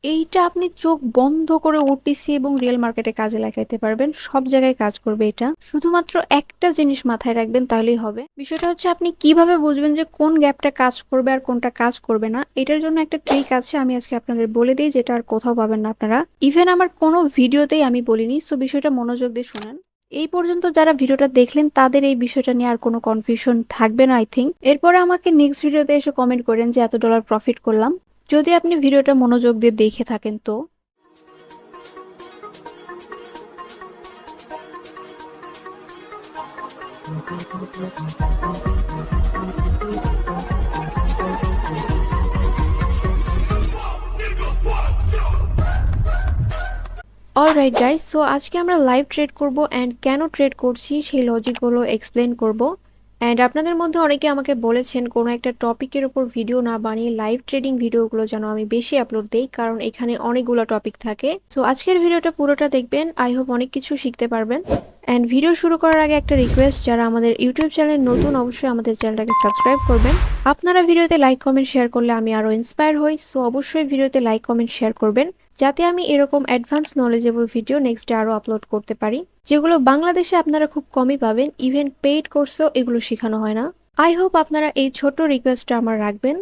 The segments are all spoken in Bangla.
এইটা আপনি চোখ বন্ধ করে ওটিসি এবং রিয়েল মার্কেটে কাজে লাগাইতে পারবেন। সব জায়গায় কাজ করবে এটা। শুধুমাত্র একটা জিনিস মাথায় রাখবেন, তাহলেই হবে। বিষয়টা হচ্ছে আপনি কিভাবে বুঝবেন যে কোন গ্যাপটা কাজ করবে আর কোনটা কাজ করবে না। এটার জন্য একটা ট্রিক আছে, আমি আজকে আপনাদের বলে দিই, যেটা আর কোথাও পাবেন না আপনারা। ইভেন আমার কোনো ভিডিওতেই আমি বলিনি, সো বিষয়টা মনোযোগ দিয়ে শুনেন। এই পর্যন্ত যারা ভিডিওটা দেখলেন তাদের এই বিষয়টা নিয়ে আর কোনো কনফিউশন থাকবে না, আই থিঙ্ক। এরপরে আমাকে নেক্সট ভিডিওতে এসে কমেন্ট করেন যে $এত প্রফিট করলাম। যদি আপনি ভিডিওটা মনোযোগ দিয়ে দেখে থাকেন তো। অলরাইট গাইস, সো আজকে আমরা লাইভ ট্রেড করব অ্যান্ড কেন ট্রেড করছি সেই লজিকগুলো এক্সপ্লেন করব। অ্যান্ড আপনাদের মধ্যে অনেকে আমাকে বলেছেন কোনো একটা টপিকের উপর ভিডিও না বানিয়ে লাইভ ট্রেডিং ভিডিওগুলো যেন আমি বেশি আপলোড দেই, কারণ এখানে অনেকগুলো টপিক থাকে। সো আজকের ভিডিওটা পুরোটা দেখবেন, আই হোপ অনেক কিছু শিখতে পারবেন। অ্যান্ড ভিডিও শুরু করার আগে একটা রিকোয়েস্ট, যারা আমাদের ইউটিউব চ্যানেল নতুন অবশ্যই আমাদের চ্যানেলটাকে সাবস্ক্রাইব করবেন। আপনারা ভিডিওতে লাইক কমেন্ট শেয়ার করলে আমি আরও ইন্সপায়ার হই, সো অবশ্যই ভিডিওতে লাইক কমেন্ট শেয়ার করবেন, যাতে আমি এরকম advance knowledgeable video next day আরও আপলোড করতে পারি, যেগুলো বাংলাদেশে আপনারা খুব কমই পাবেন। ইভেন পেইড কোর্সেও এগুলো শেখানো হয় না। আই হোপ আপনারা এই ছোট্ট রিকোয়েস্টটা আমার রাখবেন।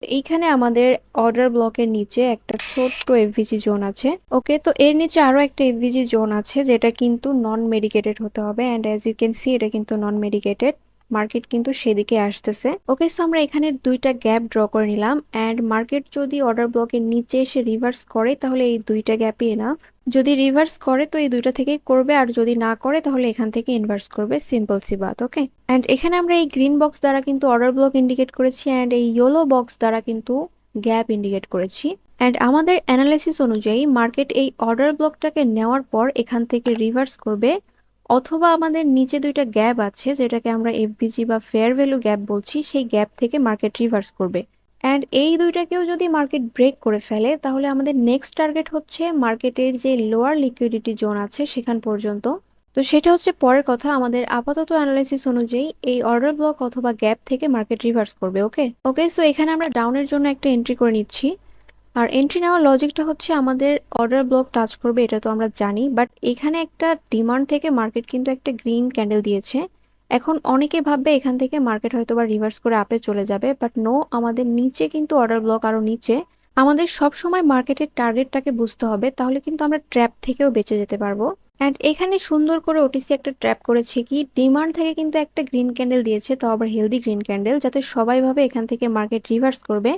এইখানে আমাদের অর্ডার ব্লকের নিচে একটা ছোট্ট এফভিজি জোন আছে। ওকে, তো এর নিচে আরো একটা এফভিজি জোন আছে, যেটা কিন্তু নন মেডিকেটেড হতে হবে। And as you can see, এটা কিন্তু নন মেডিকেটেড। মার্কেট কিন্তু সেদিকে আসতেছে। ওকে, সো আমরা এখানে দুইটা গ্যাপ ড্র করে নিলাম। অ্যান্ড মার্কেট যদি অর্ডার ব্লকের নিচে এসে রিভার্স করে, তাহলে এই দুইটা গ্যাপই এনাফ। যদি রিভার্স করে তো এই দুইটা থেকেই করবে, আর যদি না করে তাহলে এখান থেকে ইনভার্স করবে। Simple C Baat. Okay, and এখানে আমরা এই গ্রিন বক্স দ্বারা কিন্তু অর্ডার ব্লক ইন্ডিকেট করেছি, অ্যান্ড এই ইয়েলো বক্স দ্বারা কিন্তু গ্যাপ ইন্ডিকেট করেছি। অ্যান্ড আমাদের অ্যানালাইসিস অনুযায়ী মার্কেট এই অর্ডার ব্লকটাকে নেওয়ার পর এখান থেকে রিভার্স করবে, অথবা আমাদের নিচে দুইটা গ্যাপ আছে যেটাকে আমরা এফভিজি বা ফেয়ার ভ্যালু গ্যাপ বলছি, সেই গ্যাপ থেকে মার্কেট রিভার্স করবে। অ্যান্ড এই দুইটাকেও যদি মার্কেট ব্রেক করে ফেলে, তাহলে আমাদের নেক্সট টার্গেট হচ্ছে মার্কেটের যে লোয়ার লিকুইডিটি জোন আছে সেখান পর্যন্ত। তো সেটা হচ্ছে পরের কথা। আমাদের আপাতত অ্যানালাইসিস অনুযায়ী এই অর্ডার ব্লক অথবা গ্যাপ থেকে মার্কেট রিভার্স করবে। ওকে ওকে, সো এখানে আমরা ডাউনের জন্য একটা এন্ট্রি করে নিচ্ছি। আর এন্ট্রি নেওয়ার লজিকটা হচ্ছে, আমাদের অর্ডার ব্লক টাচ করবে এটা তো আমরা জানি, বাট এখানে একটা ডিমান্ড থেকে মার্কেট কিন্তু একটা গ্রিন ক্যান্ডেল দিয়েছে। এখন অনেকে ভাববে এখান থেকে মার্কেট হয়তো বা রিভার্স করে আপে চলে যাবে, বাট নো, আমাদের নিচে কিন্তু অর্ডার ব্লক আরো নিচে। আমাদের সব সময় মার্কেটের টার্গেটটাকে বুঝতে হবে, তাহলে কিন্তু আমরা ট্র্যাপ থেকেও বেঁচে যেতে পারবো। অ্যান্ড এখানে সুন্দর করে ওটিসি একটা ট্র্যাপ করেছে, কি ডিমান্ড থেকে কিন্তু একটা গ্রিন ক্যান্ডেল দিয়েছে, তো আবার হেলদি গ্রিন ক্যান্ডেল, যাতে সবাই ভাবে এখান থেকে মার্কেট রিভার্স করবে।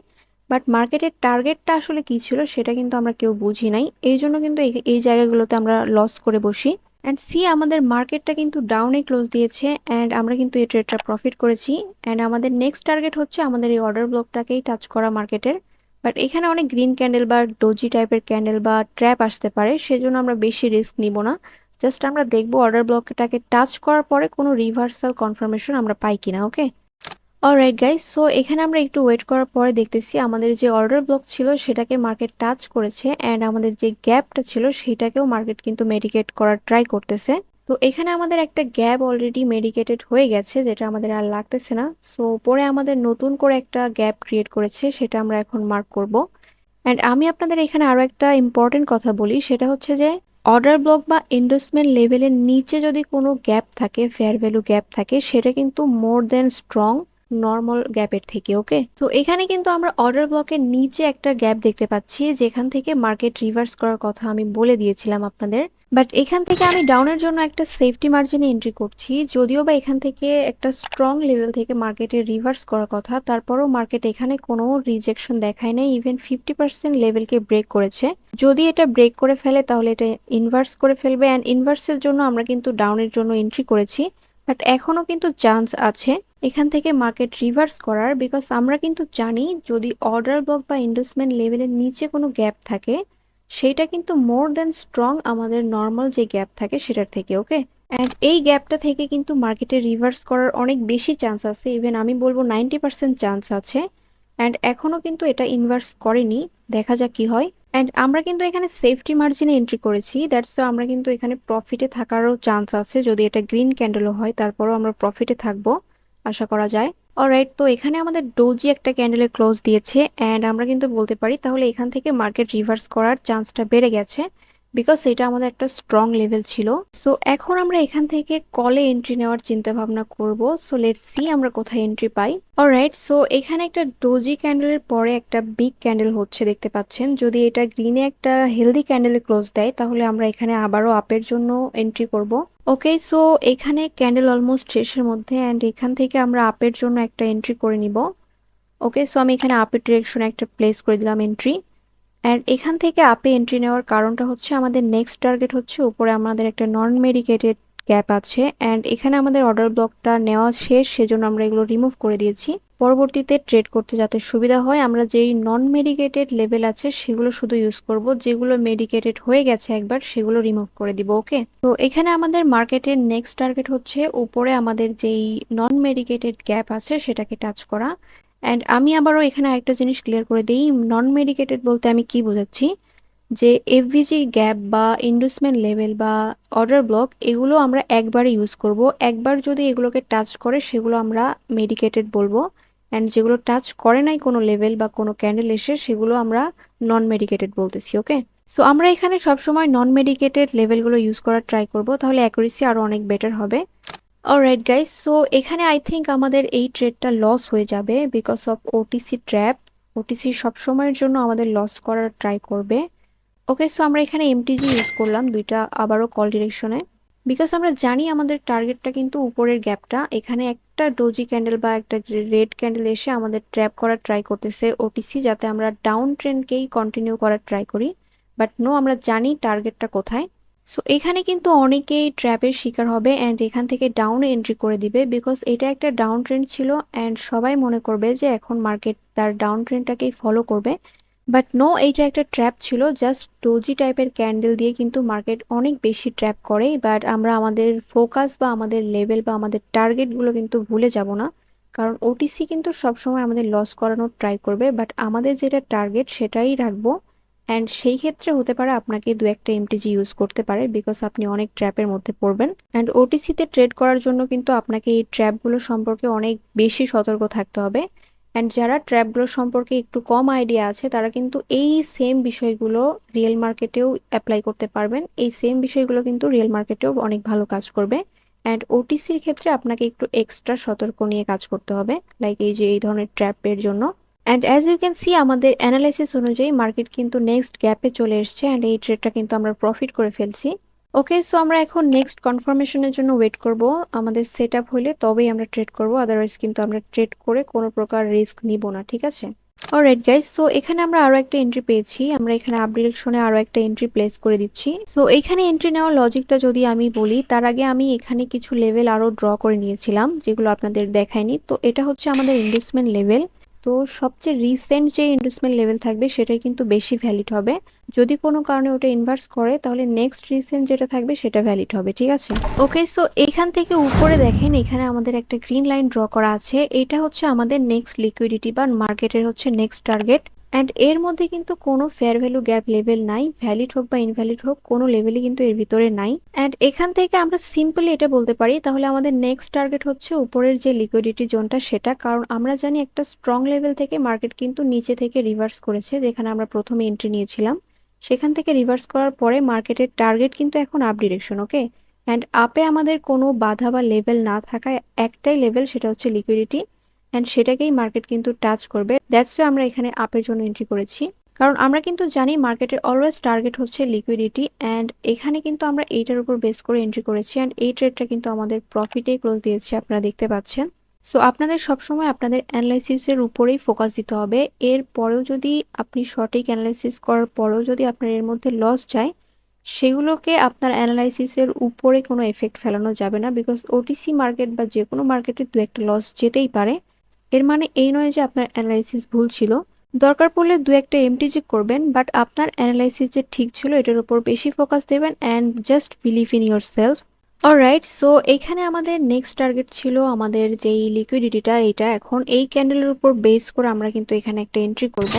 বাট মার্কেটের টার্গেটটা আসলে কি ছিল সেটা কিন্তু আমরা কেউ বুঝি নাই, এই জন্য কিন্তু এই জায়গাগুলোতে আমরা লস করে বসি। অ্যান্ড সি, আমাদের মার্কেটটা কিন্তু ডাউনে ক্লোজ দিয়েছে, অ্যান্ড আমরা কিন্তু এই ট্রেডটা প্রফিট করেছি। অ্যান্ড আমাদের নেক্সট টার্গেট হচ্ছে আমাদের এই অর্ডার ব্লকটাকেই টাচ করা মার্কেটের। বাট এখানে অনেক গ্রিন ক্যান্ডেল বা ডোজি টাইপের ক্যান্ডেল বা ট্র্যাপ আসতে পারে, সেজন্য আমরা বেশি রিস্ক নিব না। জাস্ট আমরা দেখবো অর্ডার ব্লকটাকে টাচ করার পরে কোনো রিভার্সাল কনফার্মেশন আমরা পাই কিনা। ওকে, অলরাইট গাইস, সো এখানে আমরা একটু ওয়েট করার পরে দেখতেছি আমাদের যে অর্ডার ব্লক ছিল সেটাকে মার্কেট টাচ করেছে, অ্যান্ড আমাদের যে গ্যাপটা ছিল সেটাকেও মার্কেট কিন্তু মেডিকেট করার ট্রাই করতেছে। তো এখানে আমাদের একটা গ্যাপ অলরেডি মেডিকেটেড হয়ে গেছে, যেটা আমাদের আর লাগতেছে না। সো পরে আমাদের নতুন করে একটা গ্যাপ ক্রিয়েট করেছে, সেটা আমরা এখন মার্ক করব। অ্যান্ড আমি আপনাদের এখানে আরো একটা ইম্পর্টেন্ট কথা বলি, সেটা হচ্ছে যে অর্ডার ব্লক বা এন্ডোর্সমেন্ট লেভেলের নিচে যদি কোনো গ্যাপ থাকে, ফেয়ার ভ্যালু গ্যাপ থাকে, সেটা কিন্তু মোর দেন স্ট্রং নর্মাল গ্যাপের থেকে। ওকে, তো এখানে কিন্তু আমরা অর্ডার ব্লকের নিচে একটা গ্যাপ দেখতে পাচ্ছি, যেখান থেকে মার্কেট রিভার্স করার কথা আমি বলে দিয়েছিলাম আপনাদের। বাট এখান থেকে আমি ডাউনের জন্য একটা সেফটি মার্জিনে এন্ট্রি করছি, যদিও বা এখান থেকে একটা স্ট্রং লেভেল থেকে মার্কেটের রিভার্স করার কথা, তারপরও মার্কেট এখানে কোনো রিজেকশন দেখায় নাই, ইভেন 50% লেভেলকে ব্রেক করেছে। যদি এটা ব্রেক করে ফেলে তাহলে এটা ইনভার্স করে ফেলবে, অ্যান্ড ইনভার্সের জন্য আমরা কিন্তু ডাউনের জন্য এন্ট্রি করেছি। বাট এখনো কিন্তু চান্স আছে এখান থেকে মার্কেট রিভার্স করার, বিকজ আমরা কিন্তু জানি যদি অর্ডার ব্লক বা ইন্ডোসমেন্ট লেভেলের নিচে কোনো গ্যাপ থাকে, সেটা কিন্তু মোর দেন স্ট্রং আমাদের নর্মাল যে গ্যাপ থাকে সেটার থেকে। ওকে, অ্যান্ড এই গ্যাপটা থেকে কিন্তু মার্কেটে রিভার্স করার অনেক বেশি চান্স আছে, ইভেন আমি বলবো 90% চান্স আছে। অ্যান্ড এখনো কিন্তু এটা ইনভার্স করেনি, দেখা যাক কি হয়। অ্যান্ড আমরা কিন্তু এখানে সেফটি মার্জিনে এন্ট্রি করেছি, দ্যাটস তো আমরা কিন্তু এখানে প্রফিটে থাকারও চান্স আছে, যদি এটা গ্রিন ক্যান্ডেলও হয় তারপরও আমরা প্রফিটে থাকবো আশা করা যায়। অলরাইট, তো এখানে আমাদের ডোজি একটা ক্যান্ডেলের ক্লোজ দিয়েছে অ্যান্ড আমরা কিন্তু বলতে পারি তাহলে এখান থেকে মার্কেট রিভার্স করার চান্সটা বেড়ে গেছে, বিকজ এটা আমাদের একটা স্ট্রং লেভেল ছিল। সো এখন আমরা এখান থেকে কলে এন্ট্রি নেওয়ার চিন্তা ভাবনা করব। সো লেটস সি আমরা কোথায় এন্ট্রি পাই। অলরাইট, সো এখানে একটা ডোজি ক্যান্ডেলের পরে একটা বিগ ক্যান্ডেল হচ্ছে দেখতে পাচ্ছেন। যদি এটা গ্রিনে একটা হেলদি ক্যান্ডেলে ক্লোজ দেয় তাহলে আমরা এখানে আবারও আপের জন্য এন্ট্রি করব। ওকে, সো এখানে ক্যান্ডেল অলমোস্ট শেষের মধ্যে অ্যান্ড এখান থেকে আমরা আপের জন্য একটা এন্ট্রি করে নিব। ওকে, সো আমি এখানে আপের ডিরেকশনে একটা প্লেস করে দিলাম এন্ট্রি। অ্যান্ড এখান থেকে আপে এন্ট্রি নেওয়ার কারণটা হচ্ছে আমাদের নেক্সট টার্গেট হচ্ছে উপরে আমাদের একটা নন মেডিকেটেড গ্যাপ আছে অ্যান্ড এখানে আমাদের অর্ডার ব্লকটা নেওয়া শেষ, সেজন্য আমরা এগুলো রিমুভ করে দিয়েছি। পরবর্তীতে ট্রেড করতে যাতে সুবিধা হয় আমরা যেই নন মেডিকেটেড লেভেল আছে সেগুলো শুধু ইউজ করব, যেগুলো মেডিকেটেড হয়ে গেছে একবার সেগুলো রিমুভ করে দিব। ওকে, তো এখানে আমাদের মার্কেটের নেক্সট টার্গেট হচ্ছে উপরে আমাদের যেই নন মেডিকেটেড গ্যাপ আছে সেটাকে টাচ করা। অ্যান্ড আমি আবারও এখানে একটা জিনিস ক্লিয়ার করে দিই, নন মেডিকেটেড বলতে আমি কি বোঝাচ্ছি, যে এফভিজি গ্যাপ বা ইন্ডুসমেন্ট লেভেল বা অর্ডার ব্লক এগুলো আমরা একবারে ইউজ করব। একবার যদি এগুলোকে টাচ করে সেগুলো আমরা মেডিকেটেড বলবো, অ্যান্ড যেগুলো টাচ করে নাই কোনো লেভেল বা কোনো ক্যান্ডেল এসে সেগুলো আমরা নন মেডিকেটেড বলতেছি। ওকে, সো আমরা এখানে সবসময় নন মেডিকেটেড লেভেলগুলো ইউজ করার ট্রাই করব, তাহলে অ্যাকুরেসি আরও অনেক বেটার হবে। অলরাইট গাইস, সো এখানে আই থিঙ্ক আমাদের এই ট্রেডটা লস হয়ে যাবে because of OTC trap. OTC সবসময়ের জন্য আমাদের লস করার ট্রাই করবে। ওকে, সো আমরা এখানে এমটিজি ইউজ করলাম দুইটা আবারও কল ডিরেকশনে, বিকজ আমরা জানি আমাদের টার্গেটটা কিন্তু উপরের গ্যাপটা। এখানে একটা ডোজি ক্যান্ডেল বা একটা রেড ক্যান্ডেল এসে আমাদের ট্র্যাপ করার ট্রাই করতেছে ওটিসি, যাতে আমরা ডাউন ট্রেন্ডকেই কন্টিনিউ করার ট্রাই করি। বাট নো, আমরা জানি টার্গেটটা কোথায়। সো এখানে কিন্তু অনেকেই ট্র্যাপের শিকার হবে অ্যান্ড এখান থেকে ডাউনে এন্ট্রি করে দিবে, বিকজ এটা একটা ডাউন ট্রেন্ড ছিল অ্যান্ড সবাই মনে করবে যে এখন মার্কেট তার ডাউন ট্রেন্ডটাকেই ফলো করবে। বাট নো, এইটা একটা ট্র্যাপ ছিল। জাস্ট ডোজি টাইপের ক্যান্ডেল দিয়ে কিন্তু মার্কেট অনেক বেশি ট্র্যাপ করে। বাট আমরা আমাদের ফোকাস বা আমাদের লেভেল বা আমাদের টার্গেটগুলো কিন্তু ভুলে যাব না, কারণ ওটিসি কিন্তু সবসময় আমাদের লস করানোর ট্রাই করবে। বাট আমাদের যেটা টার্গেট সেটাই রাখবো, অ্যান্ড সেই ক্ষেত্রে হতে পারে আপনাকে দু একটা এমটিজি ইউজ করতে পারে, বিকজ আপনি অনেক ট্র্যাপের মধ্যে পড়বেন। অ্যান্ড ওটিসিতে ট্রেড করার জন্য কিন্তু আপনাকে এই ট্র্যাপগুলো সম্পর্কে অনেক বেশি সতর্ক থাকতে হবে। অ্যান্ড যারা ট্র্যাপগুলো সম্পর্কে একটু কম আইডিয়া আছে তারা কিন্তু এই সেম বিষয়গুলো রিয়েল মার্কেটেও অ্যাপ্লাই করতে পারবেন। এই সেম বিষয়গুলো কিন্তু রিয়েল মার্কেটেও অনেক ভালো কাজ করবে। অ্যান্ড ওটিসির ক্ষেত্রে আপনাকে একটু এক্সট্রা সতর্ক নিয়ে কাজ করতে হবে, লাইক এই যে এই ধরনের ট্র্যাপের জন্য। And as you can see আমাদের অ্যানালাইসিস অনুযায়ী মার্কেট কিন্তু নেক্সট গ্যাপে চলে এসছে অ্যান্ড এই ট্রেডটা কিন্তু আমরা প্রফিট করে ফেলছি। ওকে, সো আমরা এখন নেক্সট কনফার্মেশনের জন্য ওয়েট করব। আমাদের সেট আপ হলে তবেই আমরা ট্রেড করব, আদারওয়াইজ কিন্তু আমরা ট্রেড করে কোনো প্রকার রিস্ক নিব না, ঠিক আছে? অলরাইট গাইস, সো এখানে আমরা আরো একটা এন্ট্রি পেয়েছি। আমরা এখানে আপ ডিরেকশনে আরো একটা এন্ট্রি প্লেস করে দিচ্ছি। সো এখানে এন্ট্রি নেওয়ার লজিকটা যদি আমি বলি, তার আগে আমি এখানে কিছু লেভেল আরো ড্র করে নিয়েছিলাম যেগুলো আপনাদের দেখায়নি। তো এটা হচ্ছে আমাদের ইনভেস্টমেন্ট লেভেল। তো সবচেয়ে রিসেন্ট যে ইনভেস্টমেন্ট লেভেল থাকবে সেটাই কিন্তু বেশি ভ্যালিড হবে। যদি কোনো কারণে ওটা ইনভার্স করে তাহলে নেক্সট রিসেন্ট যেটা থাকবে সেটা ভ্যালিড হবে, ঠিক আছে? ওকে, সো এখান থেকে উপরে দেখেন এখানে আমাদের একটা গ্রিন লাইন ড্র করা আছে। এটা হচ্ছে আমাদের নেক্সট লিকুইডিটি বা মার্কেটের হচ্ছে নেক্সট টার্গেট। অ্যান্ড এর মধ্যে কিন্তু কোনো ফেয়ার ভ্যালু গ্যাপ লেভেল নাই, ভ্যালিড হোক বা ইনভ্যালিড হোক কোনো লেভেলই কিন্তু এর ভিতরে নাই। অ্যান্ড এখান থেকে আমরা সিম্পলি এটা বলতে পারি তাহলে আমাদের নেক্সট টার্গেট হচ্ছে উপরের যে লিকুইডিটি জোনটা সেটা, কারণ আমরা জানি একটা স্ট্রং লেভেল থেকে মার্কেট কিন্তু নিচে থেকে রিভার্স করেছে, যেখানে আমরা প্রথমে এন্ট্রি নিয়েছিলাম সেখান থেকে রিভার্স করার পরে মার্কেটের টার্গেট কিন্তু এখন আপ ডিরেকশন। ওকে, অ্যান্ড আপে আমাদের কোনো বাধা বা লেভেল না থাকায় একটাই লেভেল, সেটা হচ্ছে লিকুইডিটি, অ্যান্ড সেটাকেই মার্কেট কিন্তু টাচ করবে। দ্যাটস ওয়াই আমরা এখানে আপের জন্য এন্ট্রি করেছি, কারণ আমরা কিন্তু জানি মার্কেটের অলওয়েজ টার্গেট হচ্ছে লিকুইডিটি। অ্যান্ড এখানে কিন্তু আমরা এইটার উপর বেস করে এন্ট্রি করেছি অ্যান্ড এই ট্রেডটা কিন্তু আমাদের প্রফিটেই ক্লোজ দিয়েছে, আপনারা দেখতে পাচ্ছেন। সো আপনাদের সবসময় আপনাদের অ্যানালাইসিসের উপরেই ফোকাস দিতে হবে। এর পরেও যদি আপনি সঠিক অ্যানালাইসিস করার পরেও যদি আপনার এর মধ্যে লস যায়, সেগুলোকে আপনার অ্যানালাইসিসের উপরে কোনো এফেক্ট ফেলানো যাবে না, বিকজ ওটিসি মার্কেট বা যে কোনো মার্কেটে দু একটা লস যেতেই পারে। এর মানে এই নয় যে আপনার অ্যানালাইসিস ভুল ছিল। দরকার পড়লে দু একটা এমটিজি করবেন, বাট আপনার অ্যানালাইসিস যে ঠিক ছিল এটার উপর বেশি ফোকাস দেবেন and just believe in your self. Alright, so এখানে আমাদের নেক্সট টার্গেট ছিল আমাদের যেই লিকুইডিটিটা, এটা এখন এই ক্যান্ডেলের উপর বেস করে আমরা কিন্তু এখানে একটা এন্ট্রি করব।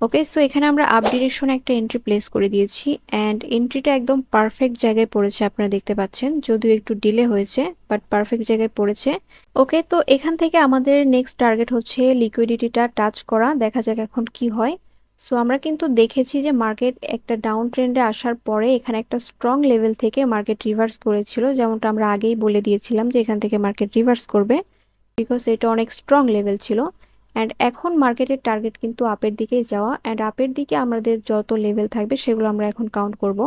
ওকে, সো এখানে আমরা আপ ডিরেকশনে একটা এন্ট্রি প্লেস করে দিয়েছি অ্যান্ড এন্ট্রিটা একদম পারফেক্ট জায়গায় পড়েছে, আপনারা দেখতে পাচ্ছেন, যদিও একটু ডিলে হয়েছে বাট পারফেক্ট জায়গায় পড়েছে। ওকে, তো এখান থেকে আমাদের নেক্সট টার্গেট হচ্ছে লিকুইডিটিটা টাচ করা, দেখা যাক এখন কি হয়। সো আমরা কিন্তু দেখেছি যে মার্কেট একটা ডাউন ট্রেন্ডে আসার পরে এখানে একটা স্ট্রং লেভেল থেকে মার্কেট রিভার্স করেছিল, যেমনটা আমরা আগেই বলে দিয়েছিলাম যে এখান থেকে মার্কেট রিভার্স করবে, বিকজ এটা অনেক স্ট্রং লেভেল ছিল। অ্যান্ড এখন মার্কেটের টার্গেট কিন্তু আপের দিকেই যাওয়া, অ্যান্ড আপের দিকে আমাদের যত লেভেল থাকবে সেগুলো আমরা এখন কাউন্ট করব।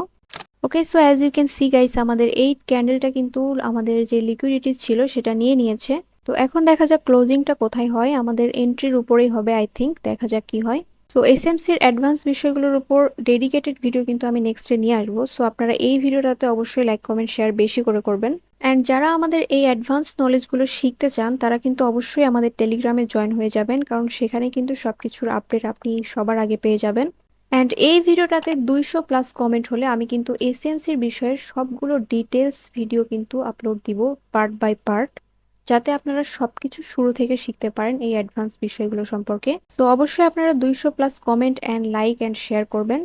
Okay, so as you can see guys, আমাদের এই ক্যান্ডেলটা কিন্তু আমাদের যে লিকুইডিটি ছিল সেটা নিয়ে নিয়েছে। তো এখন দেখা যাক ক্লোজিংটা কোথায় হয়, আমাদের এন্ট্রির উপরেই হবে আই থিঙ্ক, দেখা যাক কি হয়। সো এসএমসির অ্যাডভান্স বিষয়গুলোর উপর ডেডিকেটেড ভিডিও কিন্তু আমি নেক্সটে নিয়ে আসবো, সো আপনারা এই ভিডিওটাতে অবশ্যই লাইক কমেন্ট শেয়ার বেশি করে করবেন। অ্যান্ড যারা আমাদের এই অ্যাডভান্স নলেজগুলো শিখতে চান তারা কিন্তু অবশ্যই আমাদের টেলিগ্রামে জয়েন হয়ে যাবেন, কারণ সেখানে কিন্তু সব কিছুর আপডেট আপনি সবার আগে পেয়ে যাবেন। অ্যান্ড এই ভিডিওটাতে 200+ কমেন্ট হলে আমি কিন্তু এসএমসির বিষয়ের সবগুলো ডিটেলস ভিডিও কিন্তু আপলোড দিব পার্ট বাই পার্ট, যাতে আপনারা সবকিছু শুরু থেকে শিখতে পারেন এই অ্যাডভান্স বিষয়গুলো সম্পর্কে। সো অবশ্যই আপনারা 200+ comment and like and share করবেন।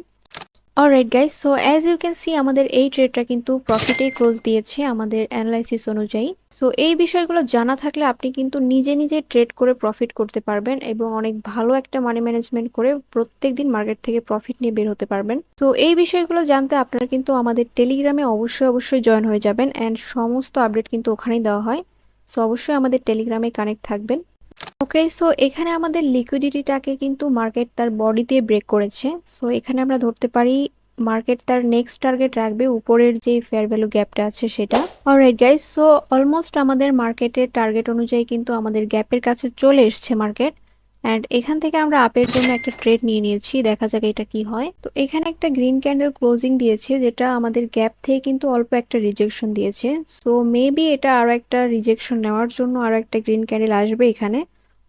Alright guys, so as you can see আমাদের এই ট্রেডটা কিন্তু প্রফিটেই ক্লোজ দিয়েছে আমাদের অ্যানালাইসিস অনুযায়ী। সো এই বিষয়গুলো জানা থাকলে আপনি কিন্তু নিজে নিজে ট্রেড করে প্রফিট করতে পারবেন এবং অনেক ভালো একটা মানি ম্যানেজমেন্ট করে প্রত্যেকদিন মার্কেট থেকে প্রফিট নিয়ে বের হতে পারবেন। তো এই বিষয়গুলো জানতে আপনারা কিন্তু আমাদের টেলিগ্রামে অবশ্যই অবশ্যই জয়েন হয়ে যাবেন, অ্যান্ড সমস্ত আপডেট কিন্তু ওখানেই দেওয়া হয়। সো অবশ্যই আমাদের টেলিগ্রামে কানেক্ট থাকবেন। ওকে, সো এখানে আমাদের লিকুইডিটিটাকে কিন্তু মার্কেট তার বডি দিয়ে ব্রেক করেছে। সো এখানে আমরা ধরতে পারি মার্কেট তার নেক্সট টার্গেট রাখবে উপরের যে ফেয়ার ভ্যালু গ্যাপটা আছে সেটা। অলরাইট গাইস, সো অলমোস্ট আমাদের মার্কেটের টার্গেট অনুযায়ী কিন্তু আমাদের গ্যাপের কাছে চলে এসছে মার্কেট, অ্যান্ড এখান থেকে আমরা আপের জন্য একটা ট্রেড নিয়ে নিয়েছি, দেখা যাক এটা কি হয়। তো এখানে একটা গ্রিন ক্যান্ডেল ক্লোজিং দিয়েছে, যেটা আমাদের গ্যাপ থেকে কিন্তু অল্প একটা রিজেকশন দিয়েছে। সো মেবি এটা আরো একটা রিজেকশন নেওয়ার জন্য আরো একটা গ্রিন ক্যান্ডেল আসবে এখানে,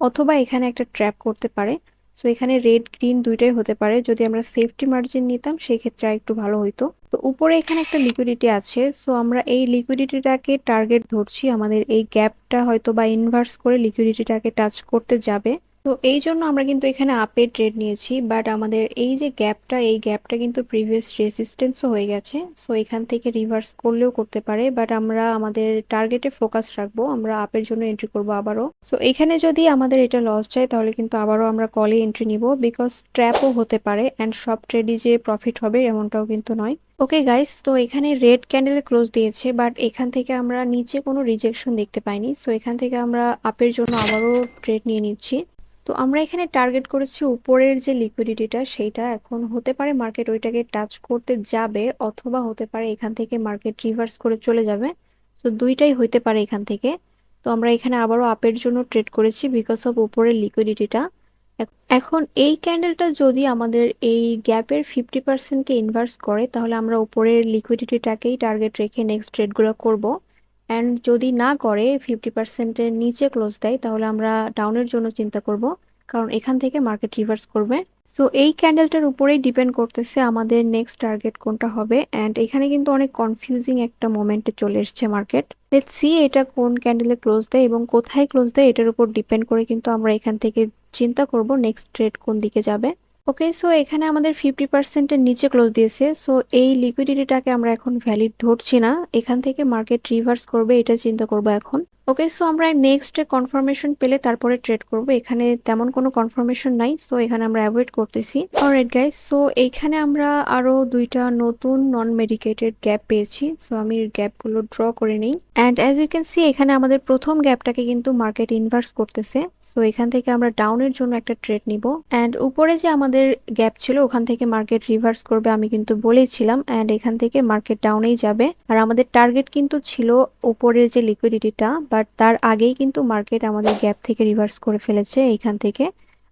অথবা এখানে একটা ট্র্যাপ করতে পারে। সো এখানে রেড গ্রিন দুইটাই হতে পারে, যদি আমরা সেফটি মার্জিন নিতাম সেই ক্ষেত্রে একটু ভালো হইতো। তো উপরে এখানে একটা লিকুইডিটি আছে, সো আমরা এই লিকুইডিটিটাকে টার্গেট ধরছি, আমাদের এই গ্যাপটা হয়তো বা ইনভার্স করে লিকুইডিটিটাকে টাচ করতে যাবে। তো এই জন্য আমরা কিন্তু এখানে আপে ট্রেড নিয়েছি, বাট আমাদের এই যে গ্যাপটা, এই গ্যাপটা কিন্তু প্রিভিয়াস রেসিস্টেন্সও হয়ে গেছে। সো এখান থেকে রিভার্স করলেও করতে পারে, বাট আমরা আমাদের টার্গেটে ফোকাস রাখবো, আমরা আপের জন্য এন্ট্রি করবো আবারও। সো এখানে যদি আমাদের এটা লস যায় তাহলে কিন্তু আবারও আমরা কলে এন্ট্রি নিব, বিকজ ট্র্যাপও হতে পারে অ্যান্ড সব ট্রেডই যে প্রফিট হবে এমনটাও কিন্তু নয়। ওকে গাইস, তো এখানে রেড ক্যান্ডেলে ক্লোজ দিয়েছে, বাট এখান থেকে আমরা নিচে কোনো রিজেকশন দেখতে পাইনি। সো এখান থেকে আমরা আপের জন্য আবারও ট্রেড নিয়ে নিচ্ছি। তো আমরা এখানে টার্গেট করেছি উপরের যে লিকুইডিটিটা সেইটা, এখন হতে পারে মার্কেট ওইটাকে টাচ করতে যাবে, অথবা হতে পারে এখান থেকে মার্কেট রিভার্স করে চলে যাবে। তো দুইটাই হইতে পারে এখান থেকে। তো আমরা এখানে আবারও আপের জন্য ট্রেড করেছি বিকজ অফ উপরের লিকুইডিটিটা। এখন এই ক্যান্ডেলটা যদি আমাদের এই গ্যাপের 50%কে ইনভার্স করে তাহলে আমরা উপরের লিকুইডিটিটাকেই টার্গেট রেখে নেক্সট ট্রেডগুলো করব। অ্যান্ড যদি না করে 50%-এর নিচে ক্লোজ দেয় তাহলে আমরা ডাউনের জন্য চিন্তা করব, কারণ এখান থেকে মার্কেট রিভার্স করবে। সো এই ক্যান্ডেলটার উপরেই ডিপেন্ড করতেছে আমাদের নেক্সট টার্গেট কোনটা হবে, অ্যান্ড এখানে কিন্তু অনেক কনফিউজিং একটা মোমেন্টে চলে এসেছে মার্কেট। লেটস সি এটা কোন ক্যান্ডেলে ক্লোজ দেয় এবং কোথায় ক্লোজ দেয়, এটার উপর ডিপেন্ড করে কিন্তু আমরা এখান থেকে চিন্তা করব নেক্সট ট্রেড কোন দিকে যাবে। ওকে, সো এখানে আমাদের 50%-এর নিচে ক্লোজ দিয়েছে, সো এই লিকুইডিটিটাকে আমরা এখন ভ্যালিড ধরছি না, এখান থেকে মার্কেট রিভার্স করবে এটা চিন্তা করব এখন। ওকে, সো আমরা নেক্সট কনফার্মেশন পেলে তারপরে ট্রেড করব, এখানে তেমন কোনো কনফার্মেশন নাই, সো এখানে আমরা অ্যাভয়েড করতেছি। অলরাইট গাইস, সো এইখানে আমরা আরো দুইটা নতুন নন মেডিকেটেড গ্যাপ পেয়েছি, সো আমি গ্যাপগুলো ড্র করে নিই। And as you can see এখানে আমাদের প্রথম গ্যাপটাকে কিন্তু মার্কেট ইনভার্স করতেছে। সো এখান থেকে আমরা ডাউনের জন্য একটা ট্রেড নিব, অ্যান্ড উপরে যে আমাদের গ্যাপ ছিল ওখান থেকে মার্কেট রিভার্স করবে আমি কিন্তু বলেইছিলাম, অ্যান্ড এখান থেকে মার্কেট ডাউনেই যাবে। আর আমাদের টার্গেট কিন্তু ছিল উপরের যে লিকুইডিটিটা, বাট তার আগেই কিন্তু মার্কেট আমাদের গ্যাপ থেকে রিভার্স করে ফেলেছে এইখান থেকে,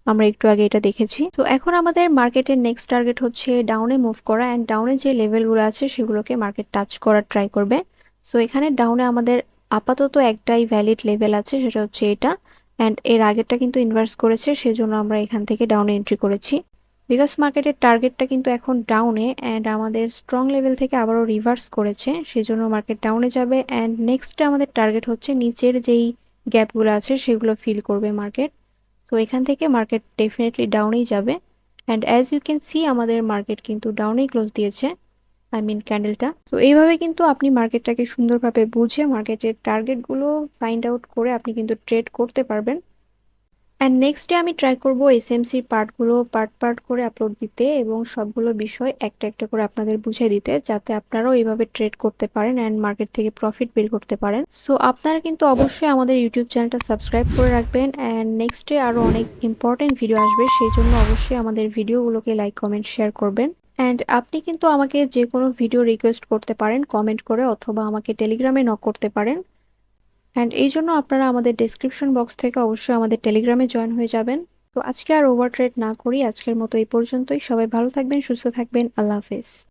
আমরা একটু আগে এটা দেখেছি। তো এখন আমাদের মার্কেটের নেক্সট টার্গেট হচ্ছে ডাউনে মুভ করা, অ্যান্ড ডাউনে যে লেভেলগুলো আছে সেগুলোকে মার্কেট টাচ করার ট্রাই করবে। সো এখানে ডাউনে আমাদের আপাতত একটাই ভ্যালিড লেভেল আছে, সেটা হচ্ছে এটা, অ্যান্ড এর আগেরটা কিন্তু ইনভার্স করেছে, সেজন্য আমরা এখান থেকে ডাউনে এন্ট্রি করেছি। বিকজ মার্কেটের টার্গেটটা কিন্তু এখন ডাউনে, অ্যান্ড আমাদের স্ট্রং লেভেল থেকে আবারও রিভার্স করেছে, সেজন্য মার্কেট ডাউনে যাবে। অ্যান্ড নেক্সট আমাদের টার্গেট হচ্ছে নিচের যেই গ্যাপগুলো আছে সেগুলো ফিল করবে মার্কেট। তো এখান থেকে মার্কেট ডেফিনেটলি ডাউনেই যাবে। And as you can see আমাদের মার্কেট কিন্তু ডাউনেই ক্লোজ দিয়েছে, আই মিন ক্যান্ডেলটা। তো এইভাবে কিন্তু আপনি মার্কেটটাকে সুন্দরভাবে বুঝে মার্কেটের টার্গেটগুলো ফাইন্ড আউট করে আপনি কিন্তু ট্রেড করতে পারবেন। অ্যান্ড নেক্সট ডে আমি ট্রাই করব এসএমসির পার্টগুলো পার্ট পার্ট করে আপলোড দিতে এবং সবগুলো বিষয় একটা একটা করে আপনাদের বুঝিয়ে দিতে, যাতে আপনারাও এইভাবে ট্রেড করতে পারেন অ্যান্ড মার্কেট থেকে প্রফিট বের করতে পারেন। সো আপনারা কিন্তু অবশ্যই আমাদের ইউটিউব চ্যানেলটা সাবস্ক্রাইব করে রাখবেন অ্যান্ড নেক্সট ডে আরও অনেক ইম্পর্টেন্ট ভিডিও আসবে, সেই জন্য অবশ্যই আমাদের ভিডিওগুলোকে লাইক কমেন্ট শেয়ার করবেন। অ্যান্ড আপনি কিন্তু আমাকে যে কোনো ভিডিও রিকোয়েস্ট করতে পারেন কমেন্ট করে, অথবা আমাকে টেলিগ্রামে নক করতে পারেন। অ্যান্ড এই জন্য আপনারা আমাদের ডেসক্রিপশন বক্স থেকে অবশ্যই আমাদের টেলিগ্রামে জয়েন হয়ে যাবেন। তো আজকে আর ওভার ট্রেড না করি, আজকের মতো এই পর্যন্তই। সবাই ভালো থাকবেন, সুস্থ থাকবেন, আল্লাহ হাফেজ।